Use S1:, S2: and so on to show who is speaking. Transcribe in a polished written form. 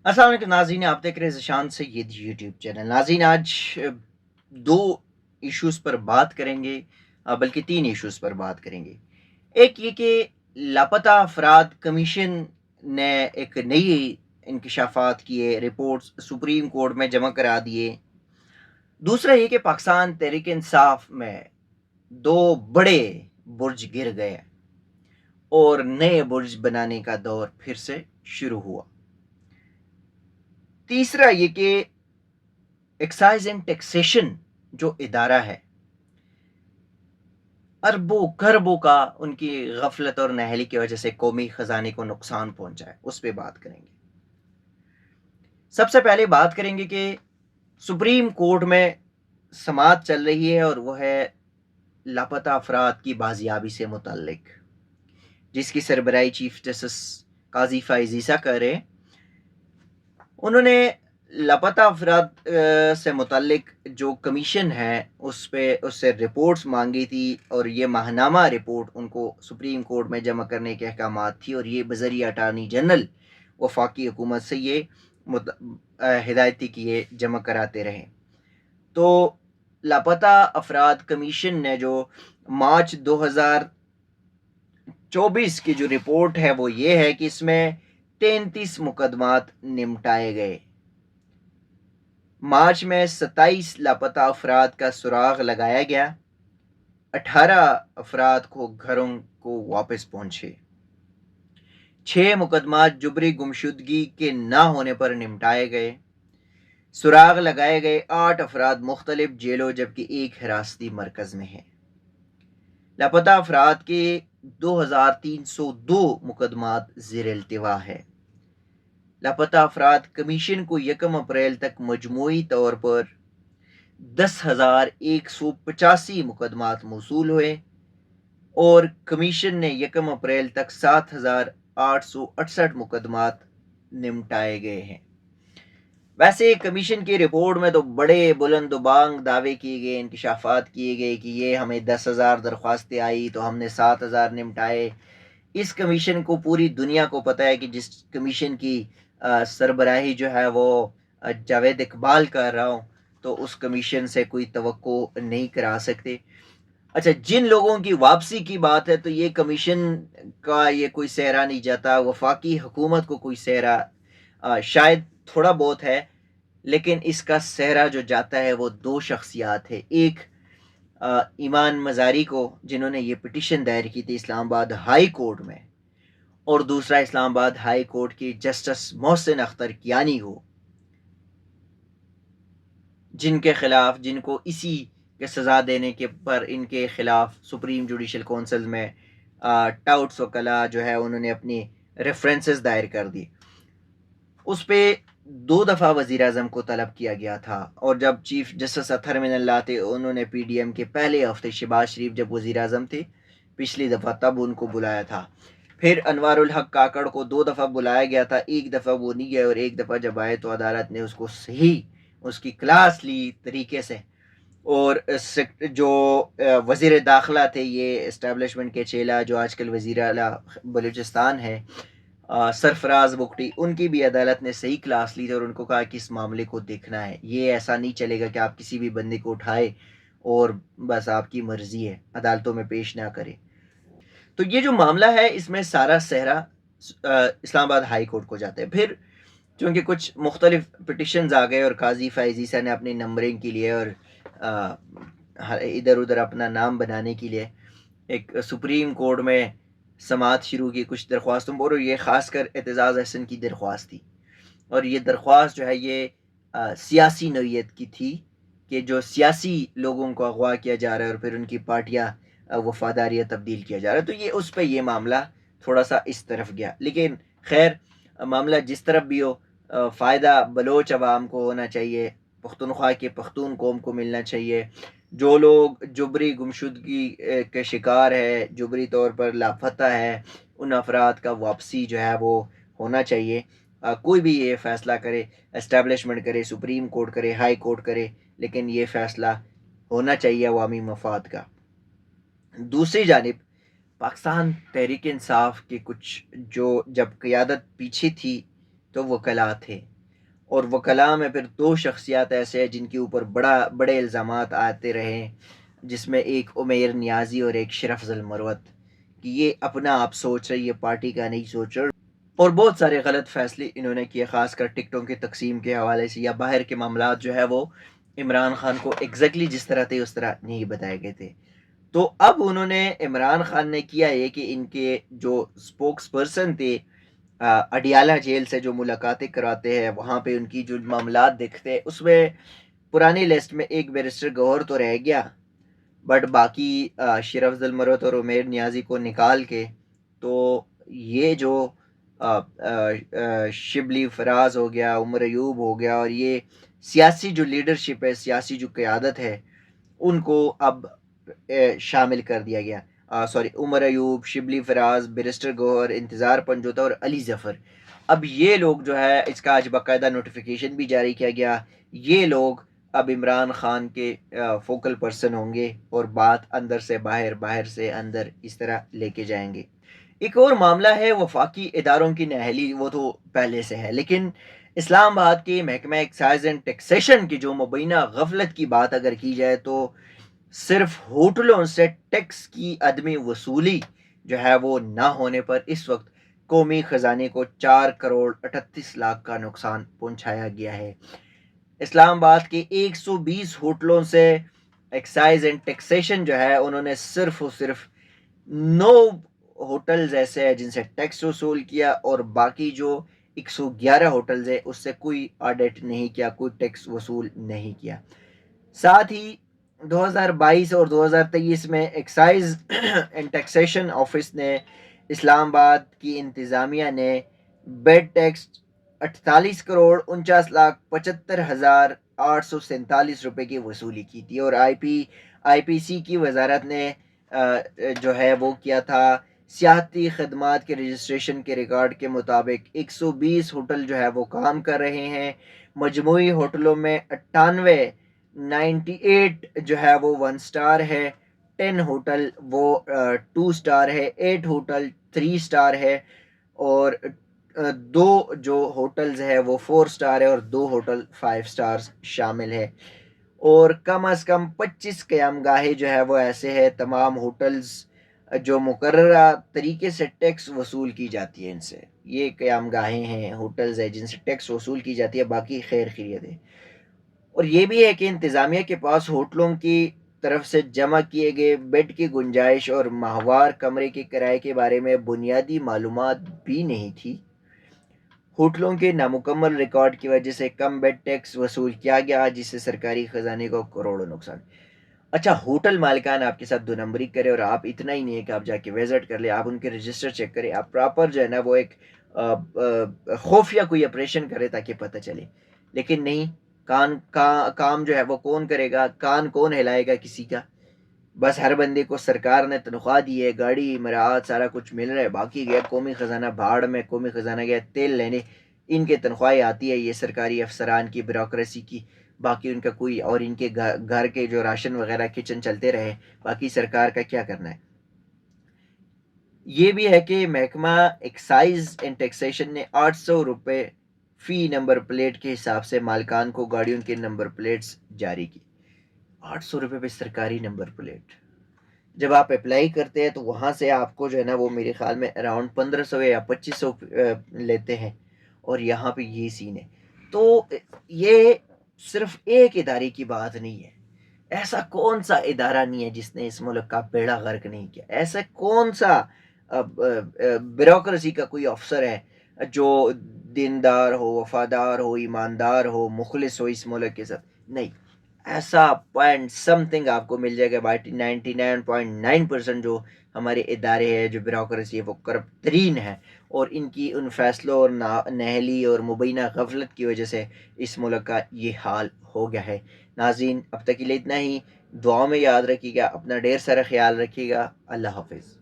S1: अस्सलाम वालेकुम नाज़रीन, आप देख रहे हैं ज़ीशान सैयद यूट्यूब चैनल। नाज़रीन, आज दो इश्यूज़ पर बात करेंगे, बल्कि तीन इश्यूज़ पर बात करेंगे। एक ये कि लापता अफराद कमीशन ने एक नई इंकशाफात किए, रिपोर्ट्स सुप्रीम कोर्ट में जमा करा दिए। दूसरा ये कि पाकिस्तान तहरीक इंसाफ में दो बड़े बुर्ज गिर गए और नए बुर्ज बनाने का दौर फिर से शुरू हुआ। तीसरा ये कि एक्साइज एंड टैक्सेशन जो इदारा है, अरबों खरबों का उनकी गफलत और नाअहली की वजह से कौमी खजाने को नुकसान पहुंचा है, उस पर बात करेंगे। सबसे पहले बात करेंगे कि सुप्रीम कोर्ट में समाअत चल रही है और वह है लापता अफराद की बाजियाबी से मुतल्लिक, जिसकी सरबराही चीफ जस्टिस काजी फाइज ईसा कर रहे हैं। उन्होंने लापता अफराद से मुतल्लिक जो कमीशन है उस पे उससे रिपोर्ट्स मांगी थी, और ये माहनामा रिपोर्ट उनको सुप्रीम कोर्ट में जमा करने के अहकामात थी, और ये बज़रिया अटारनी जनरल वफाकी हुकूमत से ये हिदायत थी कि ये जमा कराते रहें। तो लापता अफराद कमीशन ने जो मार्च 2024 की जो रिपोर्ट है वो ये है कि इसमें 33 मुकदमात निपटाए गए। मार्च में 27 लापता अफराद का सुराग लगाया गया, 18 अफराद को घरों को वापस पहुंचे, 6 मुकदमात जुबरी गुमशुदगी के ना होने पर निपटाए गए, सुराग लगाए गए 8 अफराद मुख्तलिफ जेलों जबकि एक हिरासती मरकज में है। लापता अफराद के 2302 मुकदमात ज़ेर इल्तिवा है। लापता अफराद कमीशन को 1 अप्रैल तक मजमूई तौर पर 10,185 मुकदमात मौसूल हुए, और कमीशन ने 1 अप्रैल तक 7,868 मुकदमात निपटाए गए हैं। वैसे कमीशन की रिपोर्ट में तो बड़े बुलंदबांग दावे किए गए, इंकशाफात किए गए कि ये हमें 10,000 दरख्वास्तें आई तो हमने 7,000 निपटाए। इस कमीशन को पूरी दुनिया को पता है कि जिस कमीशन की सरबराही जो है वो जावेद इकबाल कर रहा हूँ, तो उस कमीशन से कोई तवक्को नहीं करा सकते। अच्छा, जिन लोगों की वापसी की बात है तो ये कमीशन का ये कोई सेहरा नहीं जाता, वफाकी हुकूमत को कोई सेहरा शायद थोड़ा बहुत है, लेकिन इसका सेहरा जो जाता है वो दो शख्सियात है। एक ईमान मजारी को, जिन्होंने ये पिटिशन दायर की थी इस्लामाबाद हाई कोर्ट में, और दूसरा इस्लामाबाद हाई कोर्ट की जस्टिस मोहसिन अख्तर कियानी को, जिनके खिलाफ, जिनको इसी के सज़ा देने के पर इनके खिलाफ सुप्रीम जुडिशल काउंसिल में टाउट्स वकला जो है उन्होंने अपनी रेफरेंसेस दायर कर दी। उस पर 2 दफ़ा वज़ीर आज़म को तलब किया गया था, और जब चीफ जस्टिस अतहर मिनल्लाह थे, उन्होंने पीडीएम के पहले हफ्ते शहबाज शरीफ जब वज़ीर आज़म थे पिछली दफ़ा, तब उनको बुलाया था। फिर अनवारुल हक काकड़ को 2 दफ़ा बुलाया गया था, एक दफ़ा वो नहीं गए, और एक दफ़ा जब आए तो अदालत ने उसको सही उसकी क्लास ली तरीके से, और जो वज़ीर दाखिला थे, ये इस्टेब्लिशमेंट के चेला जो आजकल वज़ीर आला बलूचिस्तान है, सरफराज बुगटी, उनकी भी अदालत ने सही क्लास ली थी और उनको कहा कि इस मामले को देखना है। ये ऐसा नहीं चलेगा कि आप किसी भी बंदे को उठाए और बस आपकी मर्जी है, अदालतों में पेश ना करें। तो ये जो मामला है इसमें सारा सेहरा इस्लामाबाद हाई कोर्ट को जाता है। फिर चूँकि कुछ मुख्तलिफ पिटिशंस आ गए और काजी फाइज ईसा ने अपनी नंबरिंग के लिए और इधर उधर अपना नाम बनाने के लिए एक सुप्रीम कोर्ट में समाअत शुरू की कुछ दरख्वास्तों पर, और ये ख़ासकर एतजाज़ अहसन की दरख्वास्त थी। और ये दरख्वास्त जो है ये सियासी नौइयत की थी कि जो सियासी लोगों को अगवा किया जा रहा है और फिर उनकी पार्टियाँ वफादारियाँ तब्दील किया जा रहा है। तो ये उस पर ये मामला थोड़ा सा इस तरफ गया, लेकिन खैर मामला जिस तरफ भी हो, फ़ायदा बलोच अवाम को होना चाहिए, पख्तूनख्वा के पख्तून कौम को मिलना चाहिए। जो लोग जुबरी गुमशुदगी के शिकार है, जुबरी तौर पर लापता है, उन अफराद का वापसी जो है वो होना चाहिए। कोई भी ये फ़ैसला करे, एस्टेब्लिशमेंट करे, सुप्रीम कोर्ट करे, हाई कोर्ट करे, लेकिन ये फ़ैसला होना चाहिए अवामी मफाद का। दूसरी जानिब पाकिस्तान तहरीक इंसाफ के कुछ जो जब क़यादत पीछे थी तो वकला थे, اور وکلاء میں پھر دو شخصیات ایسے ہیں جن کے اوپر بڑے الزامات آتے رہے، جس میں ایک عمیر نیازی اور ایک شرف افضل مروت، کہ یہ اپنا آپ سوچ رہی ہے، پارٹی کا نہیں سوچ رہا، اور بہت سارے غلط فیصلے انہوں نے کیے، خاص کر ٹکٹوں کی تقسیم کے حوالے سے، یا باہر کے معاملات جو ہے وہ عمران خان کو ایگزیکٹلی جس طرح تھے اس طرح نہیں بتائے گئے تھے۔ تو اب انہوں نے، عمران خان نے کیا یہ کہ ان کے جو اسپوکس پرسن تھے اڈیالہ جیل سے جو ملاقاتیں کراتے ہیں، وہاں پہ ان کی جو معاملات دیکھتے ہیں، اس میں پرانی لسٹ میں ایک بیرسٹر گوہر تو رہ گیا، بٹ باقی شرف افضل مروت اور عمیر نیازی کو نکال کے تو یہ جو شبلی فراز ہو گیا، عمر ایوب ہو گیا، اور یہ سیاسی جو لیڈرشپ ہے، سیاسی جو قیادت ہے، ان کو اب شامل کر دیا گیا۔ سوری، عمر ایوب، شبلی فراز، بیرسٹر گوہر، انتظار پنجوتا اور علی ظفر، اب یہ لوگ جو ہے، اس کا آج باقاعدہ نوٹیفیکیشن بھی جاری کیا گیا، یہ لوگ اب عمران خان کے فوکل پرسن ہوں گے، اور بات اندر سے باہر، باہر سے اندر، اس طرح لے کے جائیں گے۔ ایک اور معاملہ ہے وفاقی اداروں کی نااہلی، وہ تو پہلے سے ہے، لیکن اسلام آباد کے محکمہ ایکسائز اینڈ ٹیکسیشن کی جو مبینہ غفلت کی بات اگر کی جائے تو صرف ہوٹلوں سے ٹیکس کی عدمی وصولی جو ہے وہ نہ ہونے پر اس وقت قومی خزانے کو 4 کروڑ 38 لاکھ کا نقصان پہنچایا گیا ہے۔ اسلام آباد کے 120 ہوٹلوں سے ایکسائز اینڈ ٹیکسیشن جو ہے، انہوں نے صرف اور صرف 9 ہوٹلز ایسے ہیں جن سے ٹیکس وصول کیا، اور باقی جو 111 ہوٹلز ہیں اس سے کوئی آڈٹ نہیں کیا، کوئی ٹیکس وصول نہیں کیا۔ ساتھ ہی 2022 اور 2023 میں ایکسائز اینڈ ٹیکسیشن آفس نے، اسلام آباد کی انتظامیہ نے بیڈ ٹیکس 48,49,75,847 روپے کی وصولی کی تھی، اور آئی پی سی کی وزارت نے جو ہے وہ کیا تھا، سیاحتی خدمات کے رجسٹریشن کے ریکارڈ کے مطابق 120 ہوٹل جو ہے وہ کام کر رہے ہیں، مجموعی ہوٹلوں میں 98 جو ہے وہ 1 سٹار ہے، 10 ہوٹل وہ 2 سٹار ہے، 8 ہوٹل 3 سٹار ہے، اور 2 جو ہوٹلز ہے وہ 4 سٹار ہے، اور 2 ہوٹل 5 سٹارز شامل ہے، اور کم از کم 25 قیام گاہیں جو ہے وہ ایسے ہیں، تمام ہوٹلز جو مقررہ طریقے سے ٹیکس وصول کی جاتی ہے ان سے، یہ قیام گاہیں ہیں، ہوٹلز ہیں جن سے ٹیکس وصول کی جاتی ہے، باقی خیر خیریت ہے۔ اور یہ بھی ہے کہ انتظامیہ کے پاس ہوٹلوں کی طرف سے جمع کیے گئے بیڈ کی گنجائش اور ماہوار کمرے کے کرائے کے بارے میں بنیادی معلومات بھی نہیں تھی۔ ہوٹلوں کے نامکمل ریکارڈ کی وجہ سے کم بیڈ ٹیکس وصول کیا گیا، جس سے سرکاری خزانے کو کروڑوں نقصان۔ اچھا، ہوٹل مالکان آپ کے ساتھ 2 نمبری کرے، اور آپ اتنا ہی نہیں ہے کہ آپ جا کے وزٹ کر لیں، آپ ان کے رجسٹر چیک کریں، آپ پراپر جو ہے نا وہ ایک خفیہ کوئی آپریشن کرے تاکہ پتہ چلے، لیکن نہیں، کام جو ہے وہ کون کرے گا، کان کون ہلائے گا کسی کا؟ بس ہر بندے کو سرکار نے تنخواہ دی ہے، گاڑی مراعات سارا کچھ مل رہا ہے، باقی گیا قومی خزانہ بھاڑ میں، قومی خزانہ گیا تیل لینے، ان کے تنخواہیں آتی ہے یہ سرکاری افسران کی، بیوروکریسی کی، باقی ان کا کوئی، اور ان کے گھر کے جو راشن وغیرہ کچن چلتے رہے، باقی سرکار کا کیا کرنا ہے۔ یہ بھی ہے کہ محکمہ ایکسائز اینڈ ٹیکسیشن نے 800 روپے فی نمبر پلیٹ کے حساب سے مالکان کو گاڑیوں کے نمبر پلیٹس جاری کی۔ 800 روپے پہ سرکاری نمبر پلیٹ، جب آپ اپلائی کرتے ہیں تو وہاں سے آپ کو جو ہے نا وہ میرے خیال میں اراؤنڈ 1500 یا 2500 لیتے ہیں، اور یہاں پہ یہ سین ہے۔ تو یہ صرف ایک ادارے کی بات نہیں ہے، ایسا کون سا ادارہ نہیں ہے جس نے اس ملک کا بیڑا غرق نہیں کیا، ایسا کون سا بیوروکریسی کا کوئی افسر ہے جو دیندار ہو، وفادار ہو، ایماندار ہو، مخلص ہو اس ملک کے ساتھ؟ نہیں، ایسا پوائنٹ سم تھنگ آپ کو مل جائے گا، 99.9% جو ہمارے ادارے ہیں، جو بیوروکریسی ہے، وہ کرپٹ ترین ہے، اور ان کی ان فیصلوں اور نااہلی اور مبینہ غفلت کی وجہ سے اس ملک کا یہ حال ہو گیا ہے۔ ناظرین، اب تک کے لیے اتنا ہی، دعاؤں میں یاد رکھیے گا، اپنا ڈھیر سارا خیال رکھیے گا، اللہ حافظ۔